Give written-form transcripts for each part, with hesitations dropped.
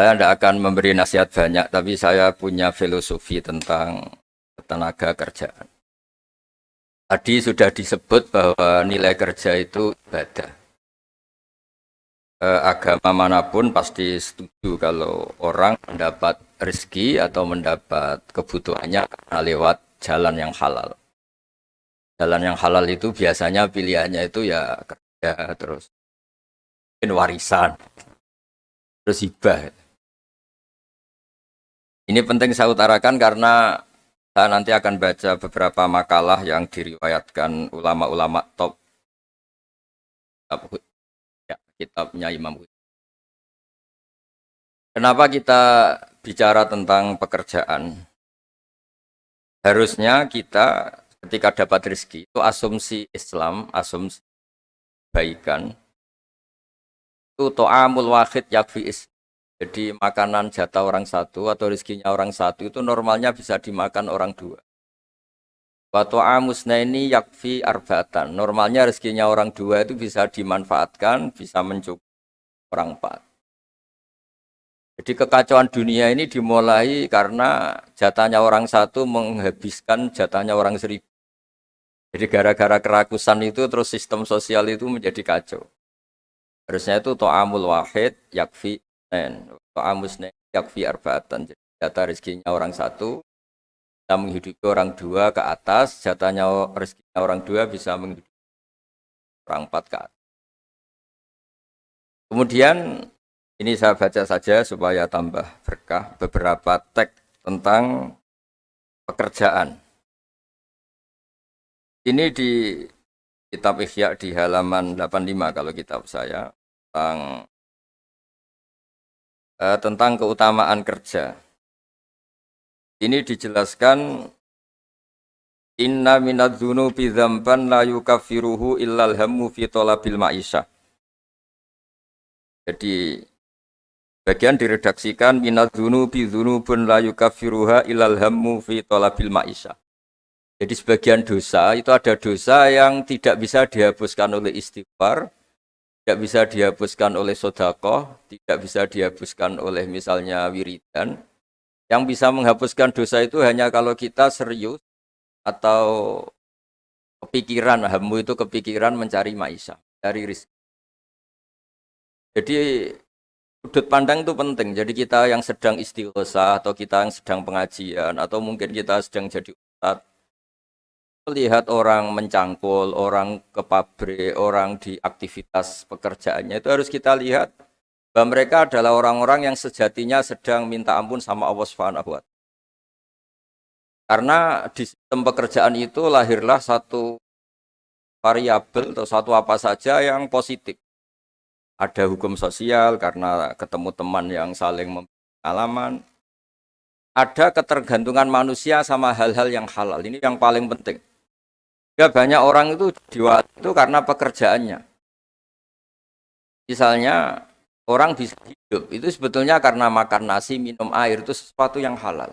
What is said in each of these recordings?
Saya tidak akan memberi nasihat banyak, tapi saya punya filosofi tentang tenaga kerjaan. Tadi sudah disebut bahwa nilai kerja itu ibadah. Agama manapun pasti setuju kalau orang mendapat rezeki atau mendapat kebutuhannya karena lewat jalan yang halal. Jalan yang halal itu biasanya pilihannya itu ya kerja, terus mungkin warisan, terus hibah. Ini penting saya utarakan karena saya nanti akan baca beberapa makalah yang diriwayatkan ulama-ulama top ya, kitabnya Imam Ghazali. Kenapa kita bicara tentang pekerjaan? Harusnya kita ketika dapat rezeki itu asumsi Islam, asumsi kebaikan itu to'amul wahid yakfi is. Jadi makanan jatah orang satu atau rezekinya orang satu itu normalnya bisa dimakan orang dua. Wa ta'amusna ini yakfi arba'atan. Normalnya rezekinya orang dua itu bisa dimanfaatkan, bisa mencukupi orang empat. Jadi kekacauan dunia ini dimulai karena jatahnya orang satu menghabiskan jatahnya orang seribu. Jadi gara-gara kerakusan itu terus sistem sosial itu menjadi kacau. Harusnya itu to'amul wahid yakfi to'amusna yakfi arba'atan. Jadi jatah rezekinya orang satu bisa menghidupi orang dua ke atas, jatahnya rezekinya orang dua bisa menghidupi orang empat ke atas. Kemudian ini saya baca saja supaya tambah berkah beberapa teks tentang pekerjaan. Ini di kitab Ihya di halaman 85 kalau kitab saya tentang keutamaan kerja. Ini dijelaskan inna minadz-dzunubi dzamban la yukaffiruhu illal hammu fi talabil ma'isyah. Jadi bagian diredaksikan minadz-dzunubi dzunubun la yukaffiruha illal hammu fi talabil ma'isyah. Jadi sebagian dosa itu ada dosa yang tidak bisa dihapuskan oleh istighfar, tidak bisa dihapuskan oleh sedekah, tidak bisa dihapuskan oleh misalnya wiridan. Yang bisa menghapuskan dosa itu hanya kalau kita serius atau kepikiran, hammu itu kepikiran mencari maisha, cari rezeki. Jadi sudut pandang itu penting. Jadi kita yang sedang istighosah atau kita yang sedang pengajian atau mungkin kita sedang jadi ustadz, melihat orang mencangkul, orang ke pabrik, orang di aktivitas pekerjaannya itu harus kita lihat bahwa mereka adalah orang-orang yang sejatinya sedang minta ampun sama Allah Subhanahu wa Ta'ala. Karena di sistem pekerjaan itu lahirlah satu variabel atau satu apa saja yang positif. Ada hukum sosial karena ketemu teman yang saling memberi pengalaman. Ada ketergantungan manusia sama hal-hal yang halal. Ini yang paling penting. Ya, banyak orang itu diwat itu karena pekerjaannya. Misalnya orang bisa hidup itu sebetulnya karena makan nasi, minum air itu sesuatu yang halal.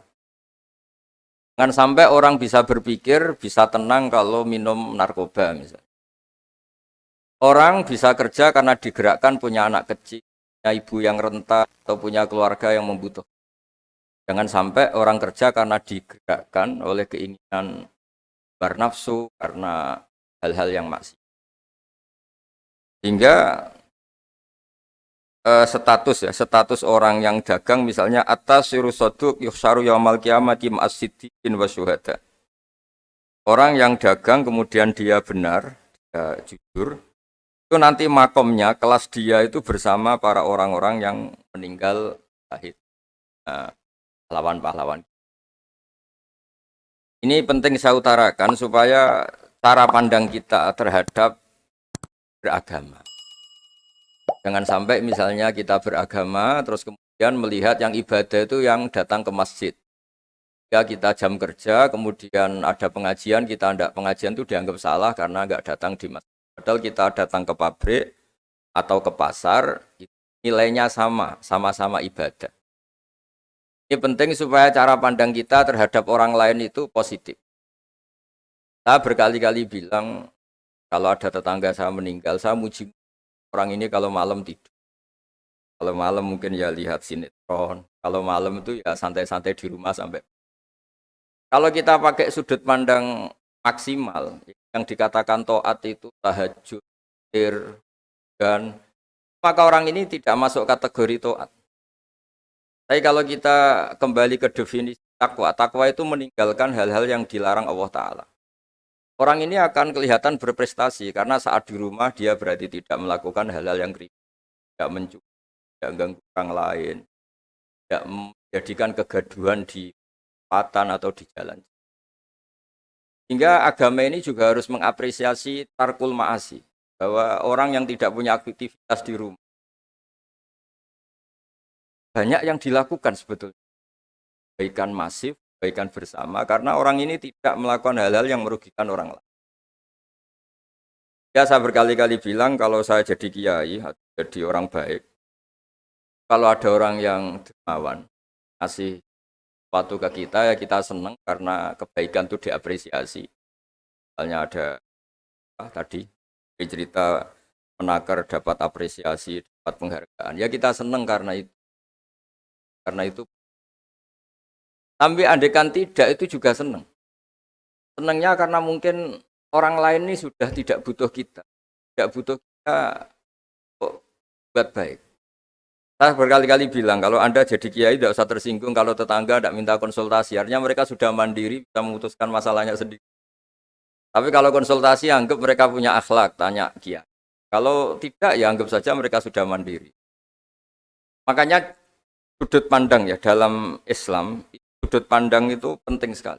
Jangan sampai orang bisa berpikir, bisa tenang kalau minum narkoba misalnya. Orang bisa kerja karena digerakkan punya anak kecil, punya ibu yang renta atau punya keluarga yang membutuhkan. Jangan sampai orang kerja karena digerakkan oleh keinginan bernafsu karena hal-hal yang maksiat. Hingga status orang yang dagang misalnya atas sirusoduk yuhsaru yaumal qiyamati ma'as-siddiqin wa syuhada. Orang yang dagang kemudian dia benar, dia jujur, itu nanti makomnya kelas dia itu bersama para orang-orang yang meninggal syahid, pahlawan-pahlawan. Ini penting saya utarakan supaya cara pandang kita terhadap beragama. Jangan sampai misalnya kita beragama terus kemudian melihat yang ibadah itu yang datang ke masjid. Ya kita jam kerja kemudian ada pengajian, kita tidak pengajian itu dianggap salah karena nggak datang di masjid. Padahal kita datang ke pabrik atau ke pasar, nilainya sama-sama ibadah. Ini penting supaya cara pandang kita terhadap orang lain itu positif. Saya berkali-kali bilang kalau ada tetangga saya meninggal, saya muji orang ini kalau malam tidur. Kalau malam mungkin ya lihat sinetron. Kalau malam itu ya santai-santai di rumah sampai. Kalau kita pakai sudut pandang maksimal, yang dikatakan taat itu tahajud, dan maka orang ini tidak masuk kategori taat. Tapi kalau kita kembali ke definisi takwa, takwa itu meninggalkan hal-hal yang dilarang Allah Ta'ala. Orang ini akan kelihatan berprestasi karena saat di rumah dia berarti tidak melakukan hal-hal yang kriminal, tidak mencuri, tidak mengganggu orang lain, tidak menjadikan kegaduhan di perempatan atau di jalan. Hingga agama ini juga harus mengapresiasi tarkul ma'asi, bahwa orang yang tidak punya aktivitas di rumah, banyak yang dilakukan sebetulnya. Kebaikan masif, kebaikan bersama, karena orang ini tidak melakukan hal-hal yang merugikan orang lain. Ya saya berkali-kali bilang kalau saya jadi kiai, jadi orang baik, kalau ada orang yang dermawan, ngasih sesuatu ke kita, ya kita senang karena kebaikan itu diapresiasi. Misalnya ada tadi cerita menakar dapat apresiasi, dapat penghargaan. Ya kita senang karena itu. Karena itu. Tapi andekan tidak itu juga senang. Senangnya karena mungkin orang lain ini sudah tidak butuh kita. Tidak butuh kita kok buat baik. Saya berkali-kali bilang, kalau Anda jadi kiai tidak usah tersinggung kalau tetangga tidak minta konsultasi. Artinya mereka sudah mandiri, bisa memutuskan masalahnya sendiri. Tapi kalau konsultasi, anggap mereka punya akhlak, tanya kiai. Kalau tidak, ya anggap saja mereka sudah mandiri. Makanya sudut pandang ya dalam Islam, sudut pandang itu penting sekali.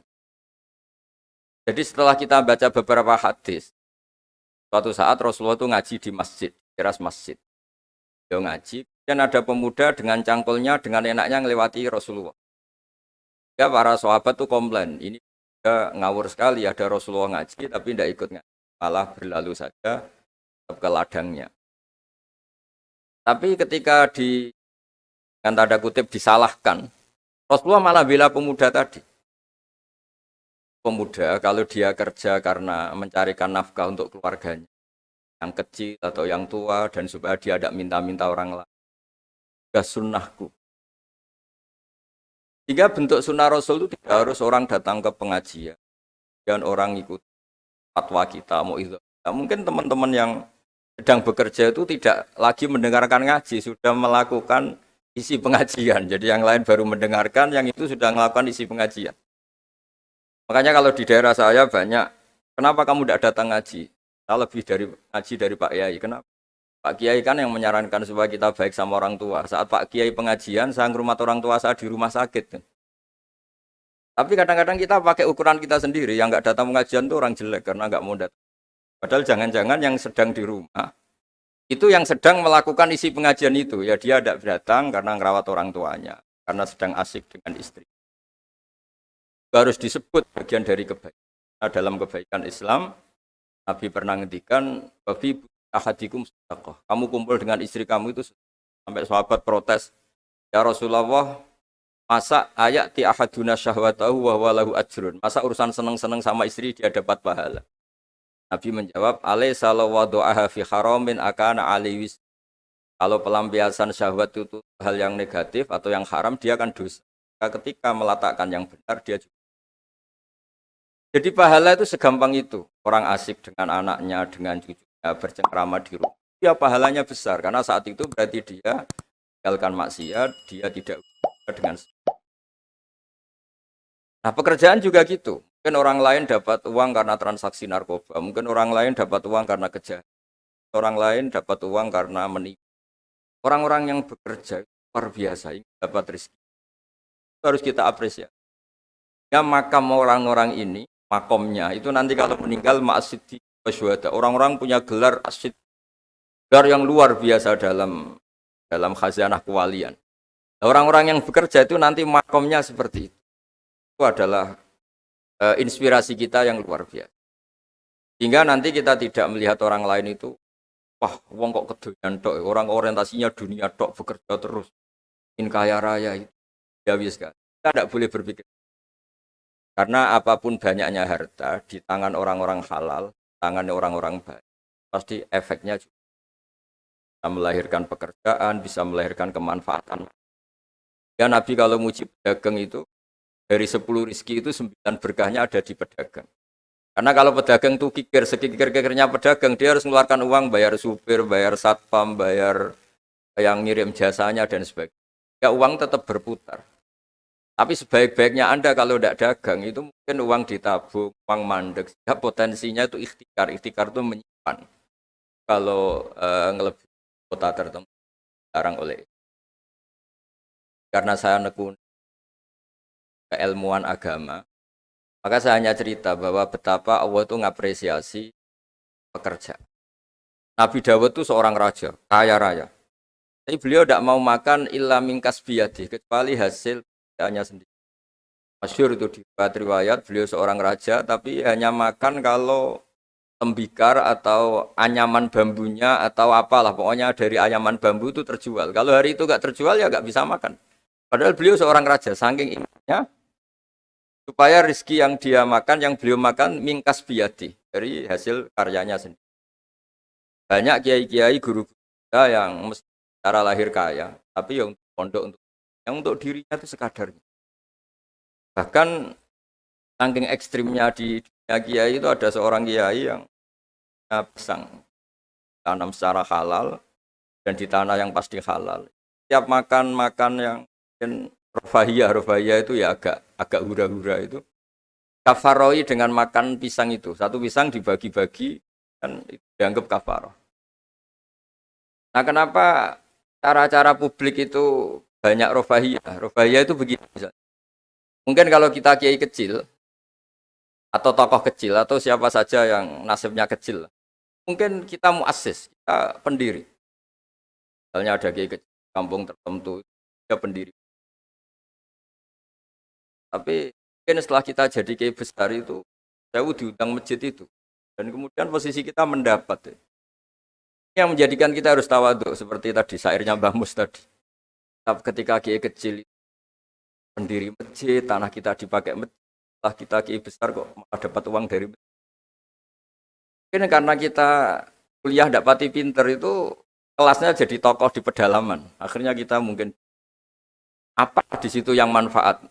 Jadi setelah kita baca beberapa hadis, suatu saat Rasulullah itu ngaji di masjid, teras masjid. Dia ngaji, dan ada pemuda dengan cangkulnya, dengan enaknya ngelewati Rasulullah. Ya para sahabat tuh komplain, ini dia ngawur sekali, ada Rasulullah ngaji, tapi tidak ikut ngaji. Malah berlalu saja ke ladangnya. Tapi ketika dengan tanda kutip disalahkan, Rasulullah malah bela pemuda tadi. Pemuda kalau dia kerja karena mencarikan nafkah untuk keluarganya, yang kecil atau yang tua, dan supaya dia tidak minta-minta orang lain. Sudah sunnahku. Jika bentuk sunnah Rasul itu tidak harus orang datang ke pengajian dan orang ikut fatwa kita mau itu. Nah, mungkin teman-teman yang sedang bekerja itu tidak lagi mendengarkan ngaji, sudah melakukan isi pengajian. Jadi yang lain baru mendengarkan, yang itu sudah melakukan isi pengajian. Makanya kalau di daerah saya banyak, kenapa kamu tidak datang ngaji? Saya lebih dari ngaji dari Pak Yai. Kenapa? Pak Kiai kan yang menyarankan supaya kita baik sama orang tua. Saat Pak Kiai pengajian, saya ngurmat orang tua saya di rumah sakit. Tapi kadang-kadang kita pakai ukuran kita sendiri. Yang nggak datang pengajian itu orang jelek karena nggak mau datang. Padahal jangan-jangan yang sedang di rumah, itu yang sedang melakukan isi pengajian itu. Ya dia tidak datang karena ngerawat orang tuanya. Karena sedang asik dengan istri. Harus disebut bagian dari kebaikan. Nah, dalam kebaikan Islam, Nabi pernah ngendikan, Babi ahadikum sedekah. Kamu kumpul dengan istri kamu itu sampai sahabat protes. Ya Rasulullah, masa ayat ti ahaduna syahwatahu wa huwa lahu ajrun. Masa urusan seneng-seneng sama istri dia dapat pahala. Nabi menjawab, alaysa law wada'aha fi haramin akana aliwis. Kalau pelampiasan syahwat itu hal yang negatif atau yang haram, dia akan dosa. Ketika meletakkan yang benar, dia juga. Jadi pahala itu segampang itu. Orang asik dengan anaknya, dengan cucunya, bercengkrama di rumah. Ya pahalanya besar, karena saat itu berarti dia tinggalkan maksiat, dia tidak dengan. Nah pekerjaan juga gitu. Mungkin orang lain dapat uang karena transaksi narkoba. Mungkin orang lain dapat uang karena kejahatan. Orang lain dapat uang karena menipu. Orang-orang yang bekerja luar biasa, ini dapat rezeki. Itu harus kita apresiasi. Ya makam orang-orang ini, makomnya, itu nanti kalau meninggal ma'asyid wasyuhada. Orang-orang punya gelar asyid. Gelar yang luar biasa dalam khazanah kewalian. Orang-orang yang bekerja itu nanti makomnya seperti itu. Itu adalah inspirasi kita yang luar biasa. Hingga nanti kita tidak melihat orang lain itu, wah, wong kok kedoyan tok, orang orientasinya dunia tok, bekerja terus, ingin kaya raya itu. Ya wis kan. Kita tidak boleh berpikir. Karena apapun banyaknya harta di tangan orang-orang halal, tangan orang-orang baik, pasti efeknya juga. bisa melahirkan pekerjaan, bisa melahirkan kemanfaatan. Ya Nabi kalau muji pedagang itu dari 10 rizki itu 9 berkahnya ada di pedagang. Karena kalau pedagang itu kikir, sekikir-kikirnya pedagang, dia harus mengeluarkan uang, bayar supir, bayar satpam, bayar yang ngirim jasanya dan sebagainya. Ya uang tetap berputar. Tapi sebaik-baiknya Anda kalau tidak dagang itu mungkin uang ditabung, uang mandek. Ya potensinya itu ikhtikar. Ikhtikar itu menyimpan. Kalau ngelebihi kota tertentu dilarang oleh. Karena saya nekuni keilmuan agama, maka saya hanya cerita bahwa betapa Allah itu ngapresiasi pekerja. Nabi Dawud itu seorang raja, kaya raya. Tapi beliau tidak mau makan illa mingkas biyadi, kecuali hasil hanya sendiri. Masyhur itu di riwayat, beliau seorang raja, tapi hanya makan kalau tembikar atau anyaman bambunya atau apalah. Pokoknya dari anyaman bambu itu terjual. Kalau hari itu nggak terjual ya nggak bisa makan. Padahal beliau seorang raja, saking ingatnya, supaya rezeki yang dia makan, yang beliau makan, mingkas biyadi, dari hasil karyanya sendiri. Banyak kiai-kiai guru kita yang secara lahir kaya, tapi yang pondok yang untuk dirinya itu sekadarnya. Bahkan saking ekstrimnya di dunia kiai itu ada seorang kiai yang pisang tanam secara halal dan di tanah yang pasti halal. Tiap makan yang mungkin rofahiyah itu ya agak hura-hura itu. Kafaroi dengan makan pisang itu. Satu pisang dibagi-bagi dan itu dianggap kafaroh. Nah kenapa cara-cara publik itu banyak rofahiyah? Rofahiyah itu begini misalnya. Mungkin kalau kita kiai kecil, atau tokoh kecil, atau siapa saja yang nasibnya kecil, mungkin kita muassis, kita pendiri. Misalnya ada kiai kecil, kampung tertentu, dia pendiri. Tapi mungkin setelah kita jadi kiai besar itu, jauh diundang masjid itu. Dan kemudian posisi kita mendapat. Yang menjadikan kita harus tawaduk, seperti tadi, syairnya Mbah Mus tadi. Ketika kiai kecil, pendiri masjid, tanah kita dipakai masjid, setelah kita kiai besar kok malah dapat uang dari masjid. Mungkin karena kita kuliah tidak pati pinter itu, kelasnya jadi tokoh di pedalaman. Akhirnya kita mungkin apa di situ yang manfaat?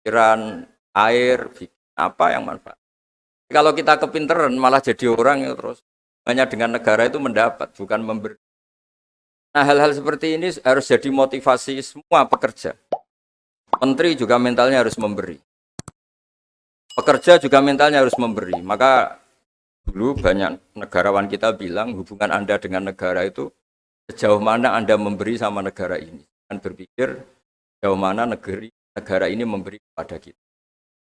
Pikiran, air, apa yang manfaat? Kalau kita kepinteran malah jadi orang yang terus hanya dengan negara itu mendapat, bukan memberi. Nah hal-hal seperti ini harus jadi motivasi semua pekerja. Menteri juga mentalnya harus memberi. Pekerja juga mentalnya harus memberi. Maka dulu banyak negarawan kita bilang hubungan Anda dengan negara itu sejauh mana Anda memberi sama negara ini. Dan berpikir sejauh mana negara ini memberi kepada kita.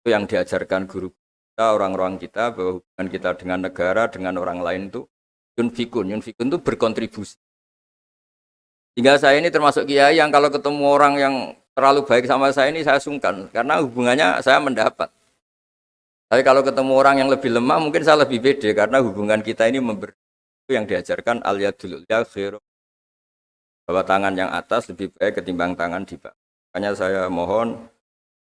Itu yang diajarkan guru kita, orang-orang kita, bahwa hubungan kita dengan negara, dengan orang lain itu yunfikun itu berkontribusi. Hingga saya ini termasuk kiai yang kalau ketemu orang yang terlalu baik sama saya ini saya sungkan, karena hubungannya saya mendapat. Tapi kalau ketemu orang yang lebih lemah mungkin saya lebih pede, karena hubungan kita ini memberi. Itu yang diajarkan al-yadul ulya khairu, bahwa tangan yang atas lebih baik ketimbang tangan di bawah. Makanya saya mohon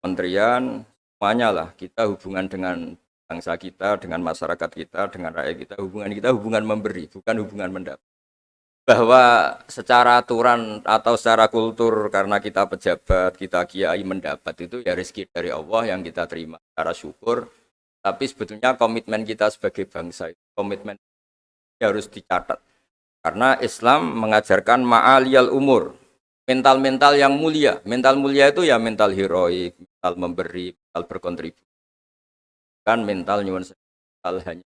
kementerian semuanya lah, kita hubungan dengan bangsa kita, dengan masyarakat kita, dengan rakyat kita hubungan memberi, bukan hubungan mendapat. Bahwa secara aturan atau secara kultur karena kita pejabat, kita kiai mendapat itu ya rezeki dari Allah yang kita terima secara syukur. Tapi sebetulnya komitmen kita sebagai bangsa, komitmen harus dicatat. Karena Islam mengajarkan ma'aliyal umur, mental-mental yang mulia. Mental mulia itu ya mental heroik, mental memberi, mental berkontribusi. Kan mental nyuwun hanya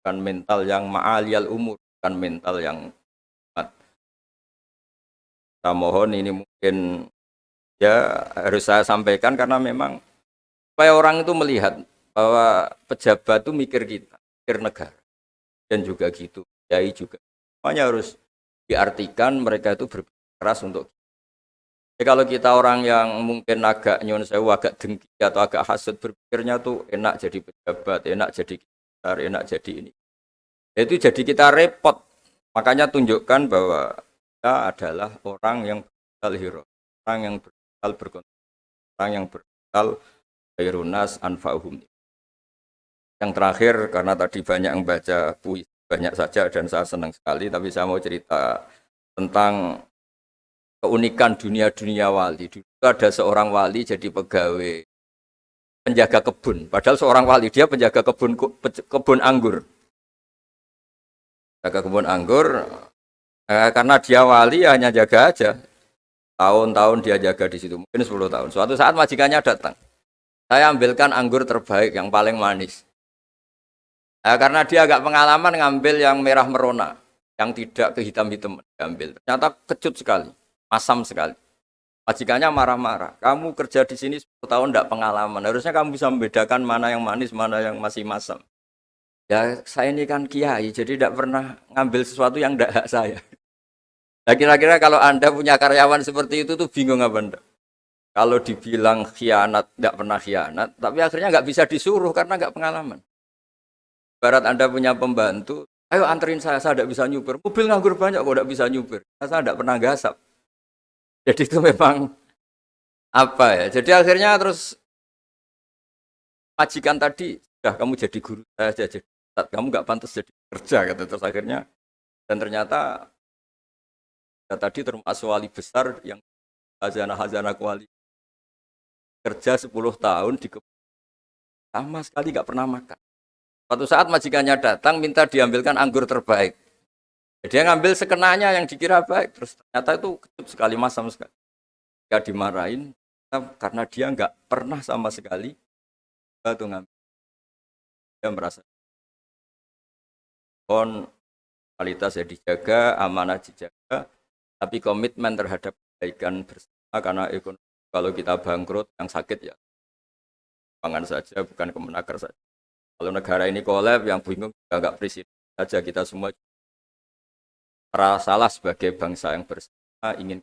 bukan mental yang ma'aliyal umur, bukan mental yang saya mohon ini mungkin ya harus saya sampaikan karena memang supaya orang itu melihat bahwa pejabat itu mikir kita, mikir negara dan juga gitu, kiai juga. Semuanya harus diartikan mereka itu berpikir keras untuk. Jadi kalau kita orang yang mungkin agak nyun sewu, agak dengki atau agak hasut berpikirnya tuh enak jadi pejabat, enak jadi kiai, enak jadi ini. Itu jadi kita repot. Makanya tunjukkan bahwa kita adalah orang yang berakal hero, orang yang berakal berkontribusi, orang yang berakal khairunas anfa'uhum. Yang terakhir karena tadi banyak yang baca puisi, banyak saja dan saya senang sekali, tapi saya mau cerita tentang keunikan dunia-dunia wali. Dulu ada seorang wali jadi pegawai penjaga kebun, padahal seorang wali dia penjaga kebun anggur. Jaga kebun anggur karena dia wali hanya jaga aja. Tahun-tahun dia jaga di situ, mungkin 10 tahun. Suatu saat majikannya datang. Saya ambilkan anggur terbaik yang paling manis. Karena dia agak pengalaman ngambil yang merah merona, yang tidak kehitam-hitam diambil. Ternyata kecut sekali, masam sekali. Majikannya marah-marah. Kamu kerja di sini 10 tahun tidak pengalaman. Harusnya kamu bisa membedakan mana yang manis, mana yang masih masam. Ya saya ini kan kiai, jadi tidak pernah ngambil sesuatu yang tidak hak saya. Nah kira-kira kalau Anda punya karyawan seperti itu tuh bingung apa Anda? Kalau dibilang khianat, tidak pernah khianat, tapi akhirnya nggak bisa disuruh karena nggak pengalaman. Barat Anda punya pembantu, ayo anterin saya tidak bisa nyupir. Mobil nganggur banyak kok tidak bisa nyupir. Saya tidak pernah gasap. Jadi itu memang apa ya? Jadi akhirnya terus majikan tadi, dah kamu jadi guru saya aja, jadi kamu nggak pantas jadi kerja kata terus akhirnya. Dan ternyata ya, tadi termasuk wali besar yang hazanah wali kerja 10 tahun di sama sekali nggak pernah makan. Suatu saat majikannya datang minta diambilkan anggur terbaik. Dia ngambil sekenanya yang dikira baik, terus ternyata itu kecut sekali, masam sekali. Dia dimarahin karena dia nggak pernah sama sekali itu ngambil. Dia merasa kualitas ya dijaga, amanah dijaga, tapi komitmen terhadap kebaikan bersama karena ekonomi. Kalau kita bangkrut, yang sakit ya pangan saja, bukan kemenaker saja. Kalau negara ini kolab, yang bingung juga nggak presiden saja, kita semua salah sebagai bangsa yang bersama ingin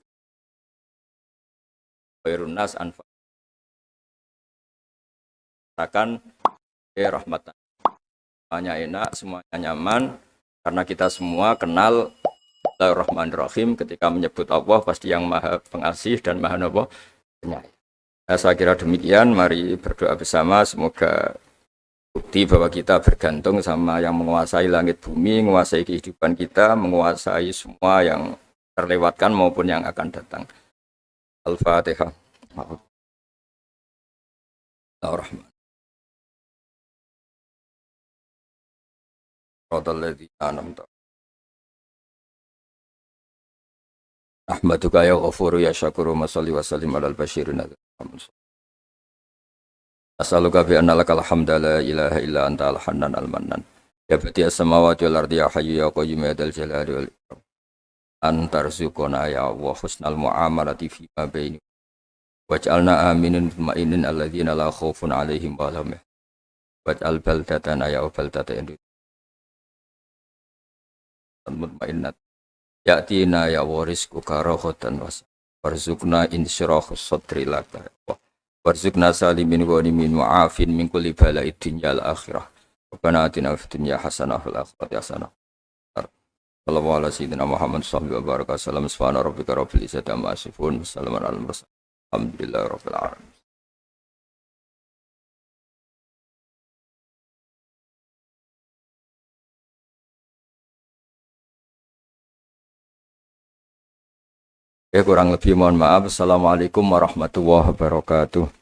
khairunnas anfa akan rahmatan, semuanya enak, semuanya nyaman karena kita semua kenal Bismillahirrahmanirrahim. Ketika menyebut Allah pasti yang maha pengasih dan maha penyayang. Saya kira demikian, mari berdoa bersama semoga bukti bahwa kita bergantung sama yang menguasai langit bumi, menguasai kehidupan kita, menguasai semua yang terlewatkan maupun yang akan datang. Al-Fatihah. Ar-Rahman. Ahmaduka ya ghafuru ya syakuru masalli wa sallim alal basyirin. As'aluka bi anna lakal hamda la ilaha illa anta al-hannan al-mannan. Ya bati as-samawati wal ardi ya hayyu ya qayyum ya dzal jalali wal ikram. Antarzuqona ya Allah husnal muamalati fi ma baini. Waj'alna aminin mutmainin alladzina la khaufun 'alaihim wa lahum yahzanun. Waj'al baldatana ya baldatan mutmainnat. Ya'tina ya warisku karahotan warzuqna insyirahus sadri laka. Warzuqna salimin ghanimin mu'afin min kulli bala'id dunya al akhirah. Rabbana atina fid dunya hasanah wa fil akhirati hasanah. Sallallahu ala sayyidina Muhammad sallallahu alaihi wasallam. Subhana rabbika rabbil izzati amma yasifun. Wassalamun alal mursalin. Alhamdulillahi rabbil alamin. Ya kurang lebih mohon maaf. Assalamualaikum warahmatullahi wabarakatuh.